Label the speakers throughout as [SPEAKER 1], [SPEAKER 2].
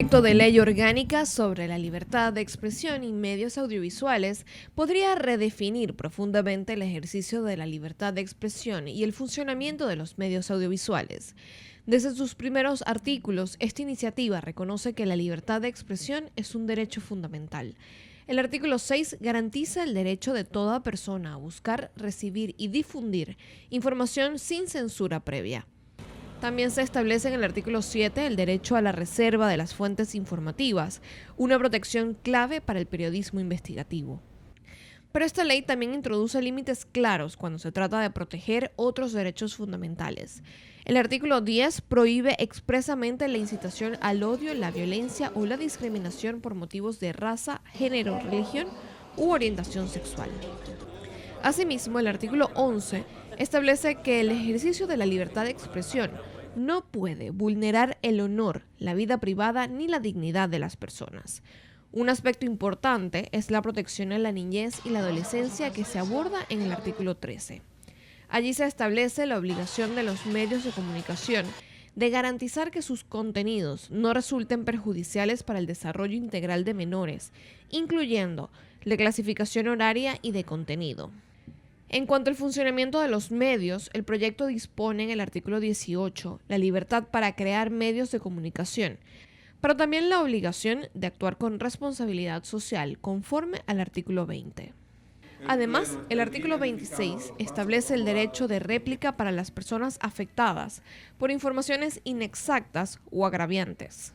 [SPEAKER 1] Proyecto de ley orgánica sobre la libertad de expresión y medios audiovisuales podría redefinir profundamente el ejercicio de la libertad de expresión y el funcionamiento de los medios audiovisuales. Desde sus primeros artículos, esta iniciativa reconoce que la libertad de expresión es un derecho fundamental. El artículo 6 garantiza el derecho de toda persona a buscar, recibir y difundir información sin censura previa. También se establece en el artículo 7 el derecho a la reserva de las fuentes informativas, una protección clave para el periodismo investigativo. Pero esta ley también introduce límites claros cuando se trata de proteger otros derechos fundamentales. El artículo 10 prohíbe expresamente la incitación al odio, la violencia o la discriminación por motivos de raza, género, religión u orientación sexual. Asimismo, el artículo 11 establece que el ejercicio de la libertad de expresión no puede vulnerar el honor, la vida privada ni la dignidad de las personas. Un aspecto importante es la protección a la niñez y la adolescencia que se aborda en el artículo 13. Allí se establece la obligación de los medios de comunicación de garantizar que sus contenidos no resulten perjudiciales para el desarrollo integral de menores, incluyendo la clasificación horaria y de contenido. En cuanto al funcionamiento de los medios, el proyecto dispone en el artículo 18 la libertad para crear medios de comunicación, pero también la obligación de actuar con responsabilidad social conforme al artículo 20. Además, el artículo 26 establece el derecho de réplica para las personas afectadas por informaciones inexactas o agraviantes.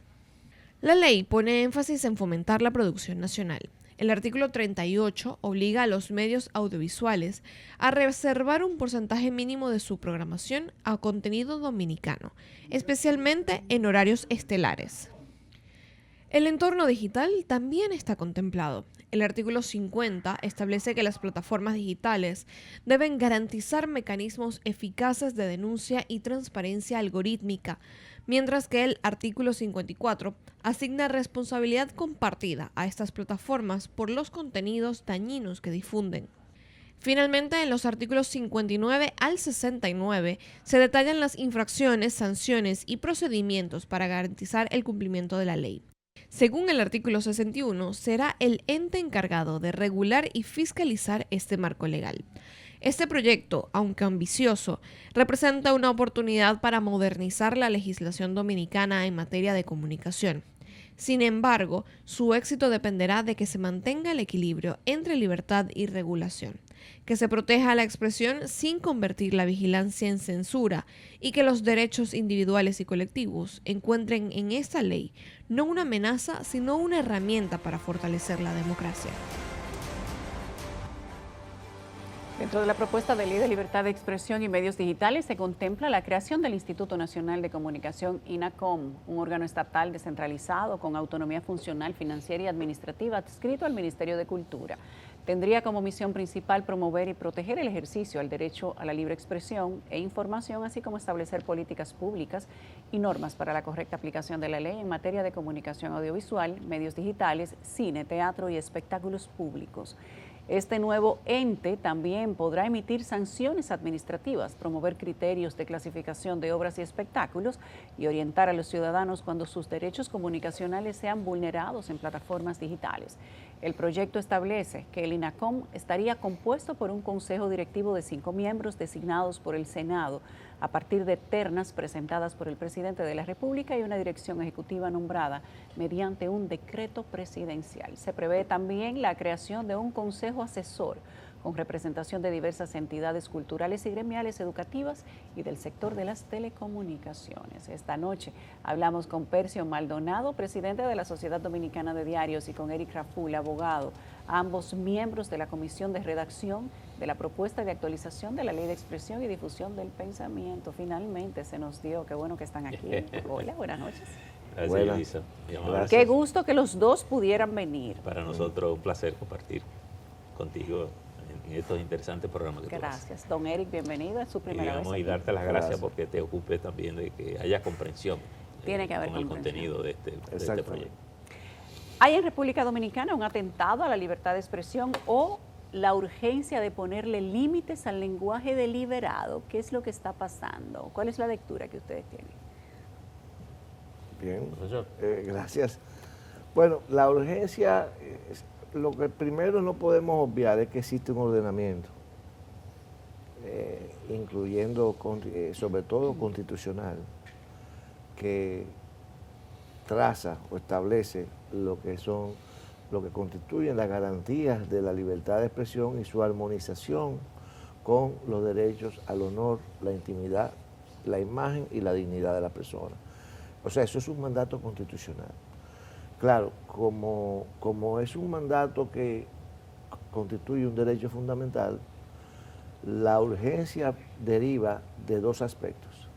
[SPEAKER 1] La ley pone énfasis en fomentar la producción nacional. El artículo 38 obliga a los medios audiovisuales a reservar un porcentaje mínimo de su programación a contenido dominicano, especialmente en horarios estelares. El entorno digital también está contemplado. El artículo 50 establece que las plataformas digitales deben garantizar mecanismos eficaces de denuncia y transparencia algorítmica, mientras que el artículo 54 asigna responsabilidad compartida a estas plataformas por los contenidos dañinos que difunden. Finalmente, en los artículos 59 al 69 se detallan las infracciones, sanciones y procedimientos para garantizar el cumplimiento de la ley. Según el artículo 61, será el ente encargado de regular y fiscalizar este marco legal. Este proyecto, aunque ambicioso, representa una oportunidad para modernizar la legislación dominicana en materia de comunicación. Sin embargo, su éxito dependerá de que se mantenga el equilibrio entre libertad y regulación, que se proteja la expresión sin convertir la vigilancia en censura y que los derechos individuales y colectivos encuentren en esta ley no una amenaza, sino una herramienta para fortalecer la democracia.
[SPEAKER 2] Dentro de la propuesta de ley de libertad de expresión y medios digitales se contempla la creación del Instituto Nacional de Comunicación, INACOM, un órgano estatal descentralizado con autonomía funcional, financiera y administrativa adscrito al Ministerio de Cultura. Tendría como misión principal promover y proteger el ejercicio al derecho a la libre expresión e información, así como establecer políticas públicas y normas para la correcta aplicación de la ley en materia de comunicación audiovisual, medios digitales, cine, teatro y espectáculos públicos. Este nuevo ente también podrá emitir sanciones administrativas, promover criterios de clasificación de obras y espectáculos y orientar a los ciudadanos cuando sus derechos comunicacionales sean vulnerados en plataformas digitales. El proyecto establece que el INACOM estaría compuesto por un consejo directivo de 5 miembros designados por el Senado a partir de ternas presentadas por el presidente de la República y una dirección ejecutiva nombrada mediante un decreto presidencial. Se prevé también la creación de un consejo asesor con representación de diversas entidades culturales y gremiales educativas y del sector de las telecomunicaciones. Esta noche hablamos con Percio Maldonado, presidente de la Sociedad Dominicana de Diarios, y con Eric Raful, abogado, ambos miembros de la Comisión de Redacción de la propuesta de actualización de la Ley de Expresión y Difusión del Pensamiento. Finalmente se nos dio, qué bueno que están aquí. Hola, buenas noches.
[SPEAKER 3] Gracias, Elisa.
[SPEAKER 2] Qué gusto que los dos pudieran venir.
[SPEAKER 3] Para nosotros un placer compartir contigo en estos interesantes programas que
[SPEAKER 2] Gracias. Don Eric, bienvenido, es su primera vez aquí.
[SPEAKER 3] Y darte las gracias porque te ocupes también de que haya comprensión.
[SPEAKER 2] Tiene que haber
[SPEAKER 3] con el contenido de este proyecto.
[SPEAKER 2] ¿Hay en República Dominicana un atentado a la libertad de expresión o la urgencia de ponerle límites al lenguaje deliberado? ¿Qué es lo que está pasando? ¿Cuál es la lectura que ustedes tienen?
[SPEAKER 4] Bien,
[SPEAKER 3] Profesor.
[SPEAKER 4] gracias. Bueno, la urgencia, lo que primero no podemos obviar es que existe un ordenamiento, incluyendo, sobre todo constitucional, que traza o establece lo que constituyen las garantías de la libertad de expresión y su armonización con los derechos al honor, la intimidad, la imagen y la dignidad de la persona. O sea, eso es un mandato constitucional. Claro, como es un mandato que constituye un derecho fundamental, la urgencia deriva de dos aspectos.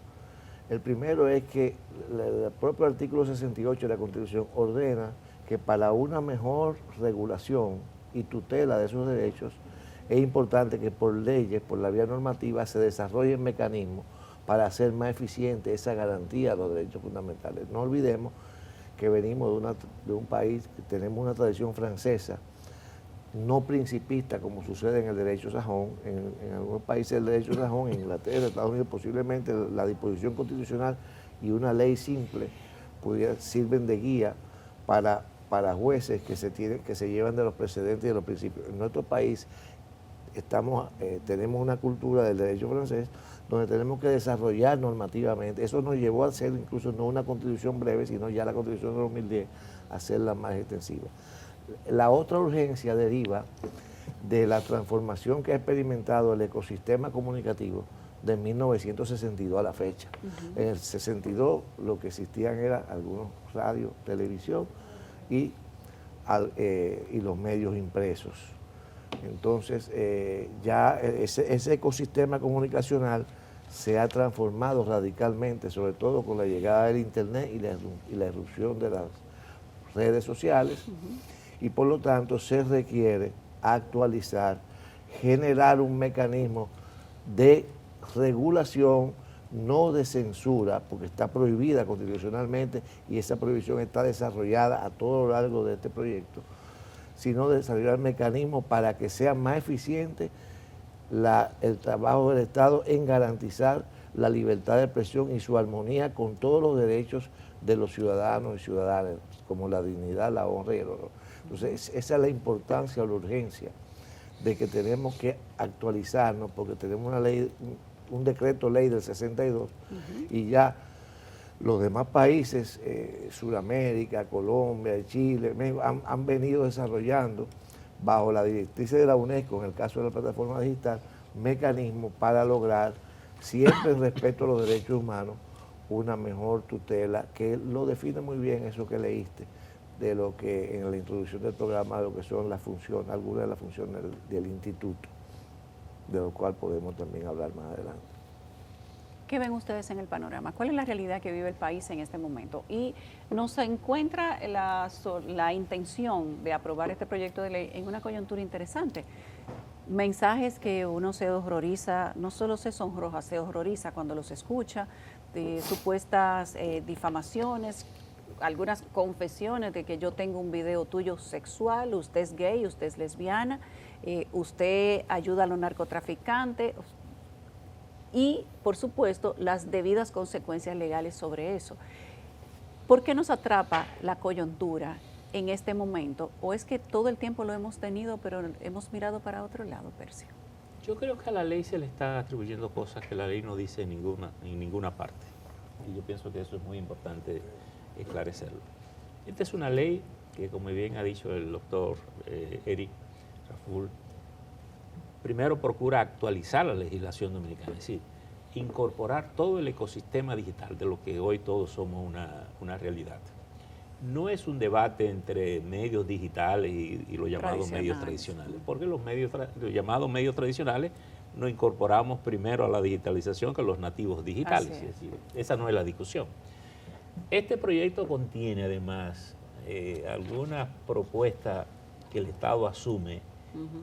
[SPEAKER 4] El primero es que el propio artículo 68 de la Constitución ordena que para una mejor regulación y tutela de esos derechos es importante que por leyes, por la vía normativa, se desarrollen mecanismos para hacer más eficiente esa garantía de los derechos fundamentales. No olvidemos que venimos de un país que tenemos una tradición francesa, no principista como sucede en el derecho sajón. En algunos países el derecho sajón, en Inglaterra, Estados Unidos, posiblemente la disposición constitucional y una ley simple sirven de guía para jueces que se llevan de los precedentes y de los principios. En nuestro país tenemos una cultura del derecho francés donde tenemos que desarrollar normativamente. Eso nos llevó a hacer incluso no una constitución breve, sino ya la constitución de 2010, hacerla más extensiva. La otra urgencia deriva de la transformación que ha experimentado el ecosistema comunicativo de 1962 a la fecha. En el 62 lo que existían eran algunos radios, televisión y los medios impresos. Entonces, ya ese ecosistema comunicacional se ha transformado radicalmente, sobre todo con la llegada del Internet y la irrupción de las redes sociales, y por lo tanto se requiere actualizar, generar un mecanismo de regulación, no de censura, porque está prohibida constitucionalmente y esa prohibición está desarrollada a todo lo largo de este proyecto, sino de desarrollar mecanismos para que sea más eficiente el trabajo del Estado en garantizar la libertad de expresión y su armonía con todos los derechos de los ciudadanos y ciudadanas, como la dignidad, la honra y el honor. Entonces, esa es la importancia o la urgencia de que tenemos que actualizarnos, porque tenemos una ley, un decreto ley del 62, y ya los demás países, Sudamérica, Colombia, Chile, México, han venido desarrollando, bajo la directriz de la UNESCO, en el caso de la plataforma digital, mecanismos para lograr, siempre en respeto a los derechos humanos, una mejor tutela, que lo define muy bien eso que leíste, de lo que en la introducción del programa, de lo que son las funciones, algunas de las funciones del instituto, de lo cual podemos también hablar más adelante.
[SPEAKER 2] ¿Qué ven ustedes en el panorama? ¿Cuál es la realidad que vive el país en este momento? Y nos encuentra la intención de aprobar este proyecto de ley en una coyuntura interesante. Mensajes que uno se horroriza, no solo se sonroja, se horroriza cuando los escucha, de supuestas difamaciones, algunas confesiones de que yo tengo un video tuyo sexual, usted es gay, usted es lesbiana, usted ayuda a los narcotraficantes. Y, por supuesto, las debidas consecuencias legales sobre eso. ¿Por qué nos atrapa la coyuntura en este momento? ¿O es que todo el tiempo lo hemos tenido, pero hemos mirado para otro lado, Percio?
[SPEAKER 3] Yo creo que a la ley se le está atribuyendo cosas que la ley no dice en ninguna parte. Y yo pienso que eso es muy importante esclarecerlo. Esta es una ley que, como bien ha dicho el doctor Eric Raful, primero procura actualizar la legislación dominicana, es decir, incorporar todo el ecosistema digital de lo que hoy todos somos una realidad. No es un debate entre medios digitales y los llamados medios tradicionales, porque los llamados medios tradicionales nos incorporamos primero a la digitalización que los nativos digitales, es decir, esa no es la discusión. Este proyecto contiene además algunas propuestas que el Estado asume,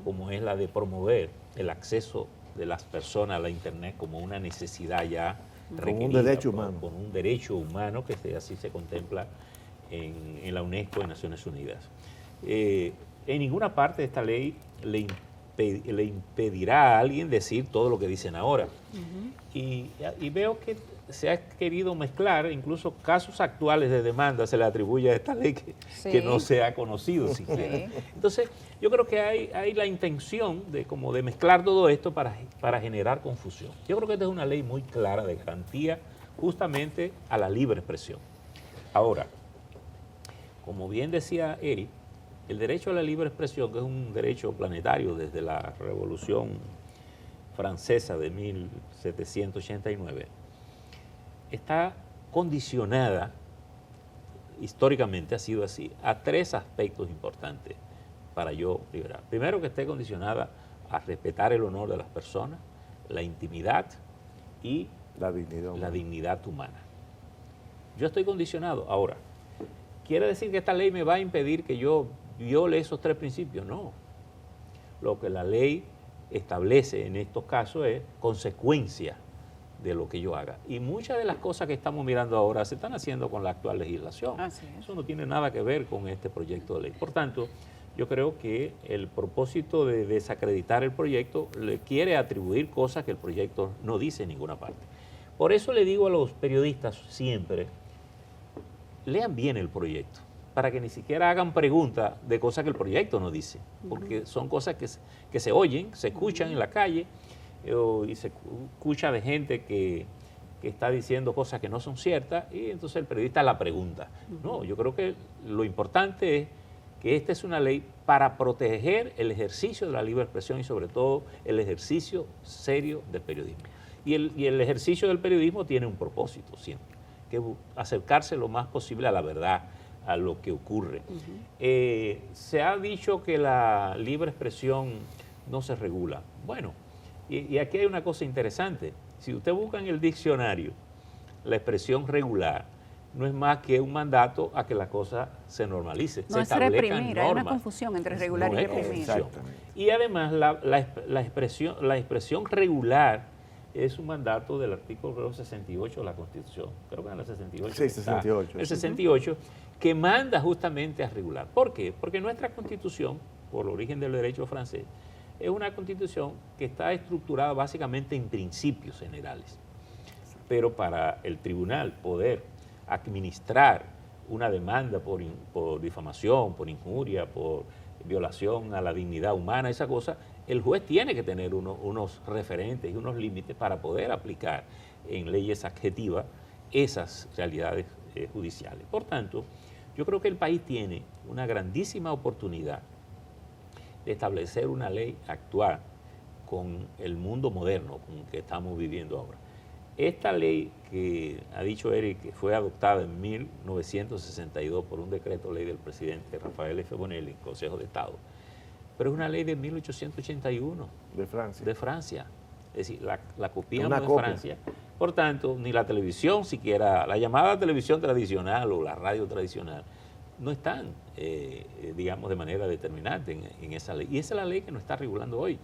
[SPEAKER 3] como es la de promover el acceso de las personas a la Internet como una necesidad ya requerida,
[SPEAKER 4] como un derecho humano.
[SPEAKER 3] Con un derecho humano que así se contempla en la UNESCO de Naciones Unidas. En ninguna parte de esta ley le impedirá a alguien decir todo lo que dicen ahora. Y veo que se ha querido mezclar, incluso casos actuales de demanda se le atribuye a esta ley que no se ha conocido siquiera. Entonces, yo creo que hay la intención de mezclar todo esto para generar confusión. Yo creo que esta es una ley muy clara de garantía justamente a la libre expresión. Ahora, como bien decía Eric, el derecho a la libre expresión, que es un derecho planetario desde la Revolución Francesa de 1789, está condicionada, históricamente ha sido así, a tres aspectos importantes para yo liberar. Primero, que esté condicionada a respetar el honor de las personas, la intimidad y la dignidad humana. Yo estoy condicionado. Ahora, ¿quiere decir que esta ley me va a impedir que yo viole esos tres principios? No. Lo que la ley establece en estos casos es consecuencia de lo que yo haga. Y muchas de las cosas que estamos mirando ahora se están haciendo con la actual legislación. Eso no tiene nada que ver con este proyecto de ley. Por tanto, yo creo que el propósito de desacreditar el proyecto le quiere atribuir cosas que el proyecto no dice en ninguna parte. Por eso le digo a los periodistas siempre, lean bien el proyecto, para que ni siquiera hagan preguntas de cosas que el proyecto no dice, porque son cosas que se oyen, se escuchan en la calle, y se escucha de gente que está diciendo cosas que no son ciertas, y entonces el periodista la pregunta. No, yo creo que lo importante es que esta es una ley para proteger el ejercicio de la libre expresión y sobre todo el ejercicio serio del periodismo. Y el ejercicio del periodismo tiene un propósito siempre, que es acercarse lo más posible a la verdad, a lo que ocurre. Se ha dicho que la libre expresión no se regula. Bueno, y aquí hay una cosa interesante. Si usted busca en el diccionario la expresión regular, no es más que un mandato a que la cosa se normalice.
[SPEAKER 2] No es reprimir, hay una confusión entre regular y reprimir.
[SPEAKER 3] Y además la expresión regular es un mandato del artículo 68 de la Constitución. Creo que es el 68.
[SPEAKER 4] Sí, 68.
[SPEAKER 3] El 68, que manda justamente a regular. ¿Por qué? Porque nuestra Constitución, por origen del derecho francés, es una Constitución que está estructurada básicamente en principios generales. Pero para el tribunal poder administrar una demanda por difamación, por injuria, por violación a la dignidad humana, esa cosa, el juez tiene que tener unos referentes y unos límites para poder aplicar en leyes adjetivas esas realidades judiciales. Por tanto, yo creo que el país tiene una grandísima oportunidad de establecer una ley actual con el mundo moderno con el que estamos viviendo ahora. Esta ley que ha dicho Eric que fue adoptada en 1962 por un decreto ley del presidente Rafael F. Bonelli, en Consejo de Estado, pero es una ley de 1881. De Francia. Es decir, la copiamos de Francia. Por tanto, ni la televisión siquiera, la llamada televisión tradicional o la radio tradicional, no están, digamos, de manera determinante en esa ley. Y esa es la ley que nos está regulando hoy.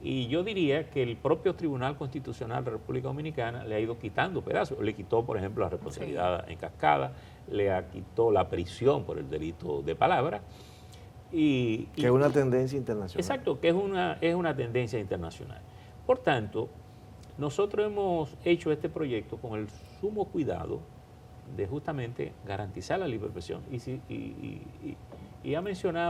[SPEAKER 3] Y yo diría que el propio Tribunal Constitucional de la República Dominicana le ha ido quitando pedazos. Le quitó, por ejemplo, la responsabilidad en cascada, le quitó la prisión por el delito de palabra.
[SPEAKER 4] Que es una tendencia internacional.
[SPEAKER 3] Exacto, que es una tendencia internacional. Por tanto, nosotros hemos hecho este proyecto con el sumo cuidado de justamente garantizar la libre expresión. Y ha mencionado